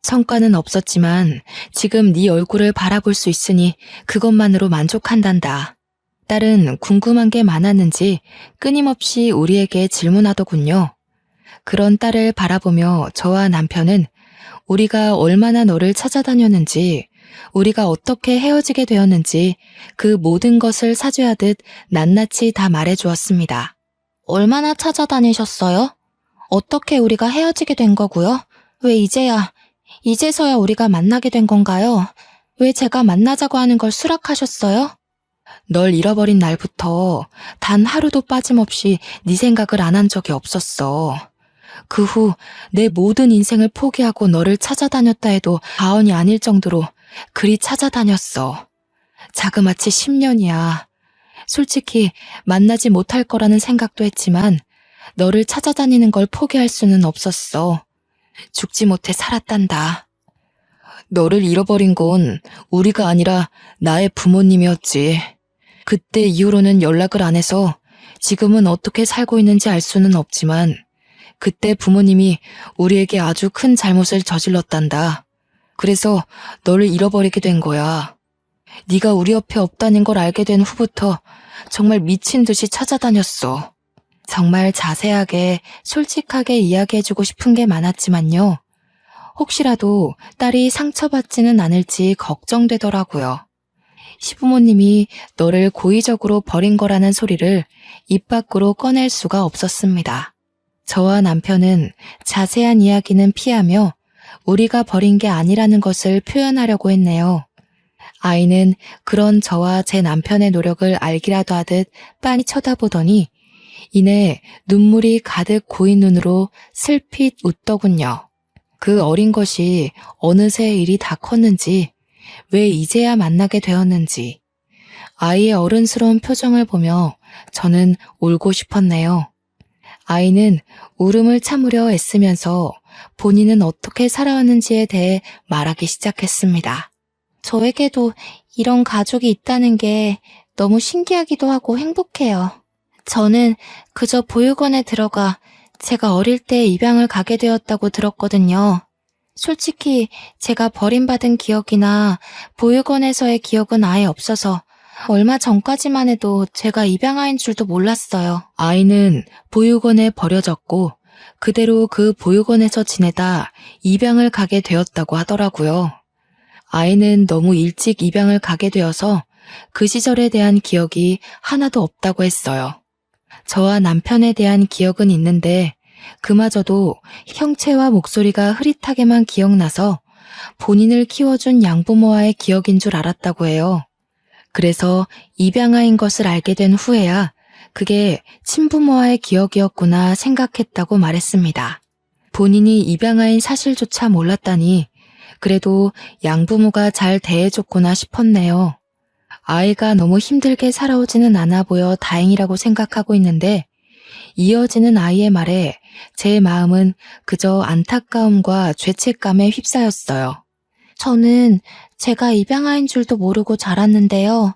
성과는 없었지만 지금 네 얼굴을 바라볼 수 있으니 그것만으로 만족한단다. 딸은 궁금한 게 많았는지 끊임없이 우리에게 질문하더군요. 그런 딸을 바라보며 저와 남편은 우리가 얼마나 너를 찾아다녔는지, 우리가 어떻게 헤어지게 되었는지 그 모든 것을 사죄하듯 낱낱이 다 말해주었습니다. 얼마나 찾아다니셨어요? 어떻게 우리가 헤어지게 된 거고요? 왜 이제서야 우리가 만나게 된 건가요? 왜 제가 만나자고 하는 걸 수락하셨어요? 널 잃어버린 날부터 단 하루도 빠짐없이 네 생각을 안 한 적이 없었어. 그 후 내 모든 인생을 포기하고 너를 찾아다녔다 해도 과언이 아닐 정도로 그리 찾아다녔어. 자그마치 10년이야. 솔직히 만나지 못할 거라는 생각도 했지만 너를 찾아다니는 걸 포기할 수는 없었어. 죽지 못해 살았단다. 너를 잃어버린 건 우리가 아니라 나의 부모님이었지. 그때 이후로는 연락을 안 해서 지금은 어떻게 살고 있는지 알 수는 없지만 그때 부모님이 우리에게 아주 큰 잘못을 저질렀단다. 그래서 너를 잃어버리게 된 거야. 네가 우리 옆에 없다는 걸 알게 된 후부터 정말 미친 듯이 찾아다녔어. 정말 자세하게 솔직하게 이야기해주고 싶은 게 많았지만요. 혹시라도 딸이 상처받지는 않을지 걱정되더라고요. 시부모님이 너를 고의적으로 버린 거라는 소리를 입 밖으로 꺼낼 수가 없었습니다. 저와 남편은 자세한 이야기는 피하며 우리가 버린 게 아니라는 것을 표현하려고 했네요. 아이는 그런 저와 제 남편의 노력을 알기라도 하듯 빤히 쳐다보더니 이내 눈물이 가득 고인 눈으로 슬핏 웃더군요. 그 어린 것이 어느새 일이 다 컸는지, 왜 이제야 만나게 되었는지, 아이의 어른스러운 표정을 보며 저는 울고 싶었네요. 아이는 울음을 참으려 애쓰면서 본인은 어떻게 살아왔는지에 대해 말하기 시작했습니다. 저에게도 이런 가족이 있다는 게 너무 신기하기도 하고 행복해요. 저는 그저 보육원에 들어가 제가 어릴 때 입양을 가게 되었다고 들었거든요. 솔직히 제가 버림받은 기억이나 보육원에서의 기억은 아예 없어서 얼마 전까지만 해도 제가 입양아인 줄도 몰랐어요. 아이는 보육원에 버려졌고 그대로 그 보육원에서 지내다 입양을 가게 되었다고 하더라고요. 아이는 너무 일찍 입양을 가게 되어서 그 시절에 대한 기억이 하나도 없다고 했어요. 저와 남편에 대한 기억은 있는데 그마저도 형체와 목소리가 흐릿하게만 기억나서 본인을 키워준 양부모와의 기억인 줄 알았다고 해요. 그래서 입양아인 것을 알게 된 후에야 그게 친부모와의 기억이었구나 생각했다고 말했습니다. 본인이 입양아인 사실조차 몰랐다니 그래도 양부모가 잘 대해줬구나 싶었네요. 아이가 너무 힘들게 살아오지는 않아 보여 다행이라고 생각하고 있는데 이어지는 아이의 말에 제 마음은 그저 안타까움과 죄책감에 휩싸였어요. 저는 제가 입양아인 줄도 모르고 자랐는데요.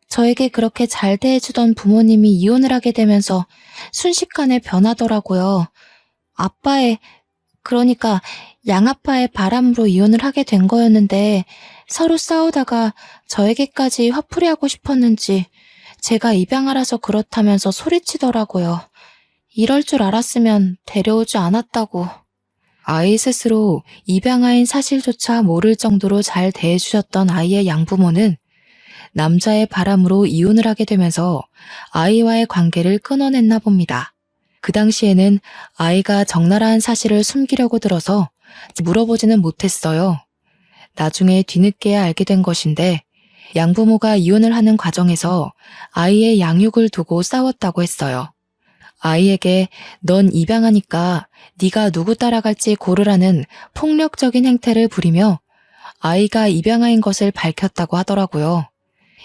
저에게 그렇게 잘 대해주던 부모님이 이혼을 하게 되면서 순식간에 변하더라고요. 그러니까 양아빠의 바람으로 이혼을 하게 된 거였는데 서로 싸우다가 저에게까지 화풀이하고 싶었는지 제가 입양아라서 그렇다면서 소리치더라고요. 이럴 줄 알았으면 데려오지 않았다고. 아이 스스로 입양아인 사실조차 모를 정도로 잘 대해주셨던 아이의 양부모는 남자의 바람으로 이혼을 하게 되면서 아이와의 관계를 끊어냈나 봅니다. 그 당시에는 아이가 적나라한 사실을 숨기려고 들어서 물어보지는 못했어요. 나중에 뒤늦게야 알게 된 것인데 양부모가 이혼을 하는 과정에서 아이의 양육을 두고 싸웠다고 했어요. 아이에게 넌 입양하니까 네가 누구 따라갈지 고르라는 폭력적인 행태를 부리며 아이가 입양아인 것을 밝혔다고 하더라고요.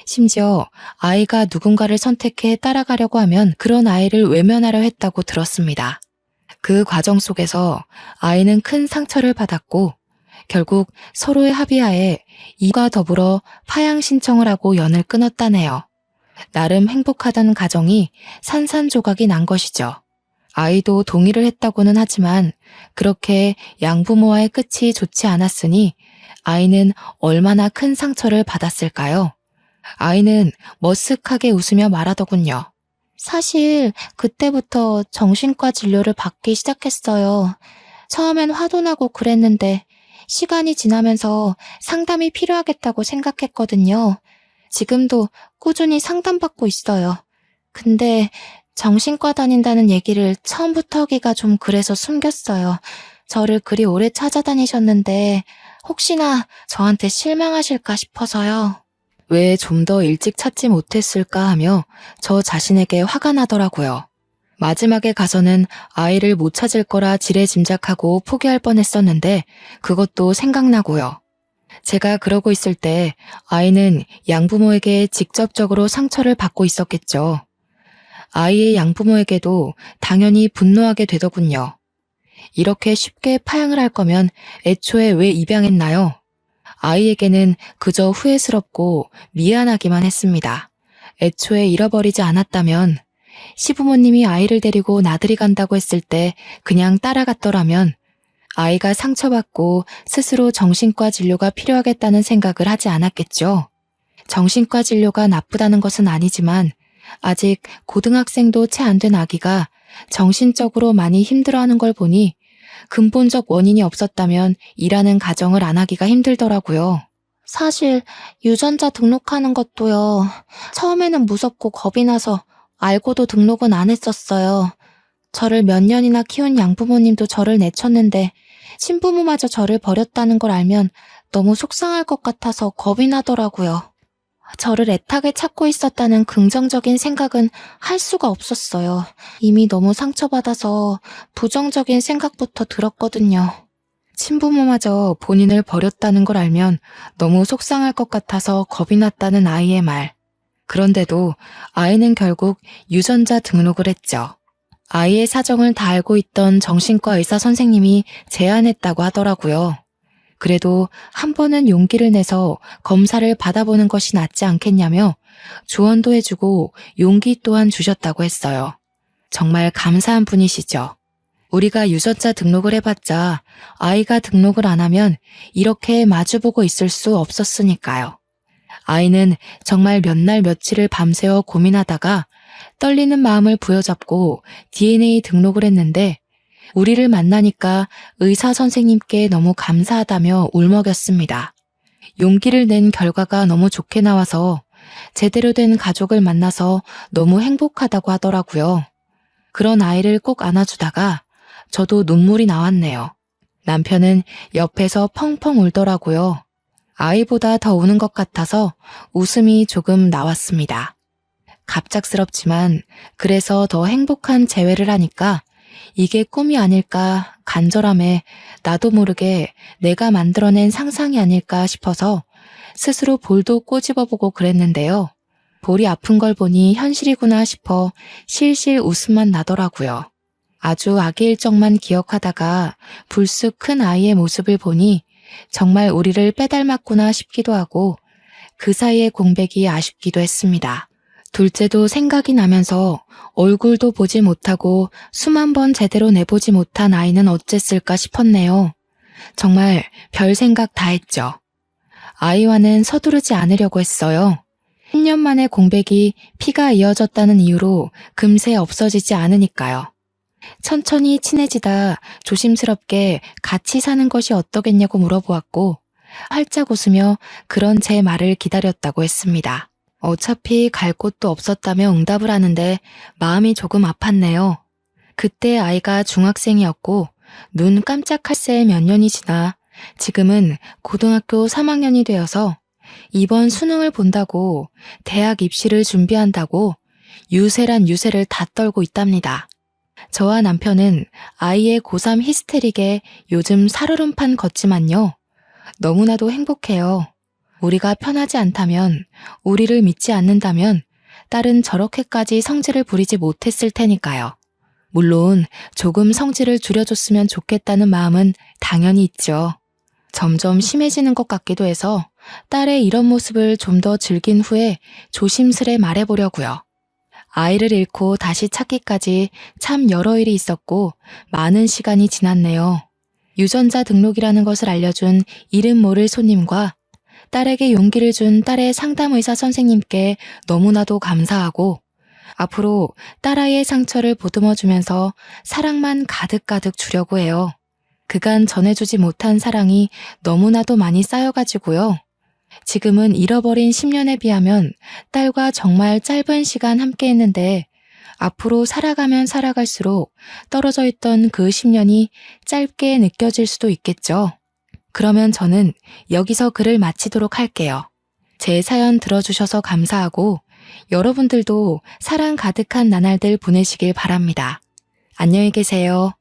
심지어 아이가 누군가를 선택해 따라가려고 하면 그런 아이를 외면하려 했다고 들었습니다. 그 과정 속에서 아이는 큰 상처를 받았고 결국 서로의 합의하에 이와 더불어 파양 신청을 하고 연을 끊었다네요. 나름 행복하던 가정이 산산조각이 난 것이죠. 아이도 동의를 했다고는 하지만 그렇게 양부모와의 끝이 좋지 않았으니 아이는 얼마나 큰 상처를 받았을까요? 아이는 머쓱하게 웃으며 말하더군요. 사실 그때부터 정신과 진료를 받기 시작했어요. 처음엔 화도 나고 그랬는데 시간이 지나면서 상담이 필요하겠다고 생각했거든요. 지금도 꾸준히 상담받고 있어요. 근데 정신과 다닌다는 얘기를 처음부터 하기가 좀 그래서 숨겼어요. 저를 그리 오래 찾아다니셨는데 혹시나 저한테 실망하실까 싶어서요. 왜 좀 더 일찍 찾지 못했을까 하며 저 자신에게 화가 나더라고요. 마지막에 가서는 아이를 못 찾을 거라 지레짐작하고 포기할 뻔했었는데 그것도 생각나고요. 제가 그러고 있을 때 아이는 양부모에게 직접적으로 상처를 받고 있었겠죠. 아이의 양부모에게도 당연히 분노하게 되더군요. 이렇게 쉽게 파양을 할 거면 애초에 왜 입양했나요? 아이에게는 그저 후회스럽고 미안하기만 했습니다. 애초에 잃어버리지 않았다면 시부모님이 아이를 데리고 나들이 간다고 했을 때 그냥 따라갔더라면 아이가 상처받고 스스로 정신과 진료가 필요하겠다는 생각을 하지 않았겠죠. 정신과 진료가 나쁘다는 것은 아니지만 아직 고등학생도 채 안 된 아기가 정신적으로 많이 힘들어하는 걸 보니 근본적 원인이 없었다면 일하는 가정을 안 하기가 힘들더라고요. 사실 유전자 등록하는 것도요. 처음에는 무섭고 겁이 나서 알고도 등록은 안 했었어요. 저를 몇 년이나 키운 양부모님도 저를 내쳤는데 친부모마저 저를 버렸다는 걸 알면 너무 속상할 것 같아서 겁이 나더라고요. 저를 애타게 찾고 있었다는 긍정적인 생각은 할 수가 없었어요. 이미 너무 상처받아서 부정적인 생각부터 들었거든요. 친부모마저 본인을 버렸다는 걸 알면 너무 속상할 것 같아서 겁이 났다는 아이의 말. 그런데도 아이는 결국 유전자 등록을 했죠. 아이의 사정을 다 알고 있던 정신과 의사 선생님이 제안했다고 하더라고요. 그래도 한 번은 용기를 내서 검사를 받아보는 것이 낫지 않겠냐며 조언도 해주고 용기 또한 주셨다고 했어요. 정말 감사한 분이시죠. 우리가 유전자 등록을 해봤자 아이가 등록을 안 하면 이렇게 마주보고 있을 수 없었으니까요. 아이는 정말 몇 날 며칠을 밤새워 고민하다가 떨리는 마음을 부여잡고 DNA 등록을 했는데 우리를 만나니까 의사 선생님께 너무 감사하다며 울먹였습니다. 용기를 낸 결과가 너무 좋게 나와서 제대로 된 가족을 만나서 너무 행복하다고 하더라고요. 그런 아이를 꼭 안아주다가 저도 눈물이 나왔네요. 남편은 옆에서 펑펑 울더라고요. 아이보다 더 우는 것 같아서 웃음이 조금 나왔습니다. 갑작스럽지만 그래서 더 행복한 재회를 하니까 이게 꿈이 아닐까 간절함에 나도 모르게 내가 만들어낸 상상이 아닐까 싶어서 스스로 볼도 꼬집어보고 그랬는데요. 볼이 아픈 걸 보니 현실이구나 싶어 실실 웃음만 나더라고요. 아주 아기일 적만 기억하다가 불쑥 큰 아이의 모습을 보니 정말 우리를 빼닮았구나 싶기도 하고 그 사이의 공백이 아쉽기도 했습니다. 둘째도 생각이 나면서 얼굴도 보지 못하고 수만 번 제대로 내보지 못한 아이는 어쨌을까 싶었네요. 정말 별 생각 다 했죠. 아이와는 서두르지 않으려고 했어요. 10년 만에 공백이 피가 이어졌다는 이유로 금세 없어지지 않으니까요. 천천히 친해지다 조심스럽게 같이 사는 것이 어떠겠냐고 물어보았고 활짝 웃으며 그런 제 말을 기다렸다고 했습니다. 어차피 갈 곳도 없었다며 응답을 하는데 마음이 조금 아팠네요. 그때 아이가 중학생이었고 눈 깜짝할 새에 몇 년이 지나 지금은 고등학교 3학년이 되어서 이번 수능을 본다고 대학 입시를 준비한다고 유세란 유세를 다 떨고 있답니다. 저와 남편은 아이의 고3 히스테릭에 요즘 살얼음판 걷지만요. 너무나도 행복해요. 우리가 편하지 않다면, 우리를 믿지 않는다면 딸은 저렇게까지 성질을 부리지 못했을 테니까요. 물론 조금 성질을 줄여줬으면 좋겠다는 마음은 당연히 있죠. 점점 심해지는 것 같기도 해서 딸의 이런 모습을 좀 더 즐긴 후에 조심스레 말해보려고요. 아이를 잃고 다시 찾기까지 참 여러 일이 있었고 많은 시간이 지났네요. 유전자 등록이라는 것을 알려준 이름 모를 손님과 딸에게 용기를 준 딸의 상담의사 선생님께 너무나도 감사하고 앞으로 딸아이의 상처를 보듬어주면서 사랑만 가득가득 주려고 해요. 그간 전해주지 못한 사랑이 너무나도 많이 쌓여가지고요. 지금은 잃어버린 10년에 비하면 딸과 정말 짧은 시간 함께 했는데 앞으로 살아가면 살아갈수록 떨어져 있던 그 10년이 짧게 느껴질 수도 있겠죠. 그러면 저는 여기서 글을 마치도록 할게요. 제 사연 들어주셔서 감사하고 여러분들도 사랑 가득한 나날들 보내시길 바랍니다. 안녕히 계세요.